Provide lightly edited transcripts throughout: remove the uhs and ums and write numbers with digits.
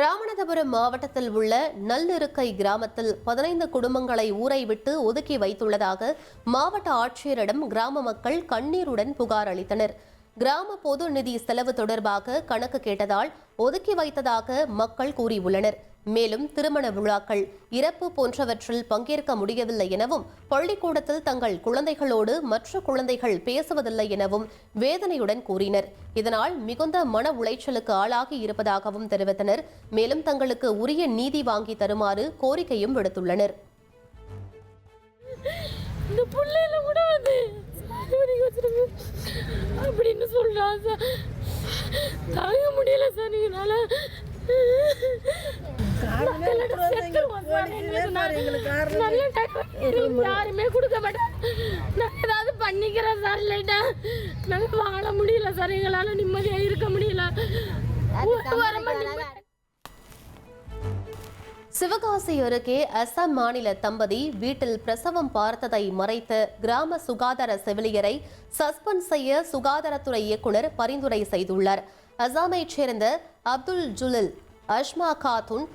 ராமநாதபுரம் மாவட்டத்தில் உள்ள நல்லிருக்கை கிராமத்தில் 15 குடும்பங்களை ஊரை விட்டு ஒதுக்கி வைத்துள்ளதாக மாவட்ட ஆட்சியரிடம் கிராம மக்கள் கண்ணீருடன் புகார் அளித்தனர். கிராம பொது நிதி செலவு தொடர்பாக கணக்கு கேட்டதால் ஒதுக்கி வைத்ததாக மக்கள் கூறியுள்ளனர். மேலும் திருமண விழாக்கள், இறப்பு போன்றவற்றில் பங்கேற்க முடியவில்லை எனவும், பள்ளிக்கூடத்தில் தங்கள் குழந்தைகளோடு மற்ற குழந்தைகள் பேசுவதில்லை எனவும் வேதனையுடன் கூறினர். இதனால் மிகுந்த மன உளைச்சலுக்கு ஆளாகி இருப்பதாகவும் தெரிவித்தனர். மேலும் தங்களுக்கு உரிய நீதி வாங்கி தருமாறு கோரிக்கையும் விடுத்துள்ளனர். அப்படின்னு சொல்றான் சார். தாங்க முடியல சார். நீங்களால யாருமே கொடுக்க மாட்டேன். நான் ஏதாவது பண்ணிக்கிறேன் சார். லைட்டா நாங்க வாழ முடியல சார். எங்களால நிம்மதியா இருக்க முடியல. சிவகாசி அருகே அசாம் மாநில தம்பதி வீட்டில் பிரசவம் பார்த்ததை மறைத்த கிராம சுகாதார செவிலியரை சஸ்பெண்ட் செய்ய சுகாதாரத்துறை இயக்குநர் பரிந்துரை செய்துள்ளார். அசாமைச் சேர்ந்த அப்துல் ஜுலில் அஷ்மா காத்துன்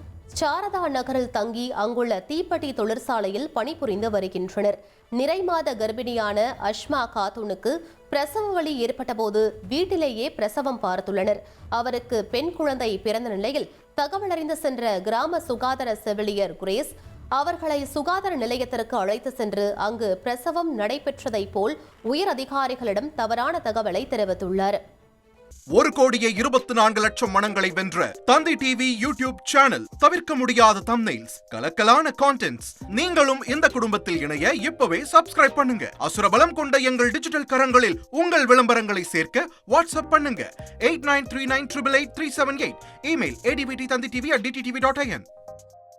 சாரதா நகரில் தங்கி அங்குள்ள தீப்பெட்டி தொழிற்சாலையில் பணிபுரிந்து வருகின்றனர். நிறைமாத கர்ப்பிணியான அஷ்மா காத்துனுக்கு பிரசவ வலி ஏற்பட்டபோது வீட்டிலேயே பிரசவம் பார்த்துள்ளனர். அவருக்கு பெண் குழந்தை பிறந்த நிலையில் தகவல் அறிந்து சென்ற கிராம சுகாதார செவிலியர் குரேஸ் அவர்களை சுகாதார நிலையத்திற்கு அழைத்து சென்று அங்கு பிரசவம் நடைபெற்றதை போல் உயர் அதிகாரிகளிடம் தவறான தகவலை தெரிவித்துள்ளார். 1,24,00,000 மனங்களை வென்ற தந்தி டிவி யூடியூப் சேனல். தவிர்க்க முடியாத தம்ப்நெயில்ஸ், கலக்கலான கான்டென்ட்ஸ். நீங்களும் இந்த குடும்பத்தில் இணைய இப்பவே சப்ஸ்கிரைப் பண்ணுங்க. அசுரபலம் கொண்ட எங்கள் டிஜிட்டல் கரங்களில் உங்கள் விளம்பரங்களை சேர்க்க வாட்ஸ்அப் பண்ணுங்க. 8939888378. Email advtthanditv@dttv.in.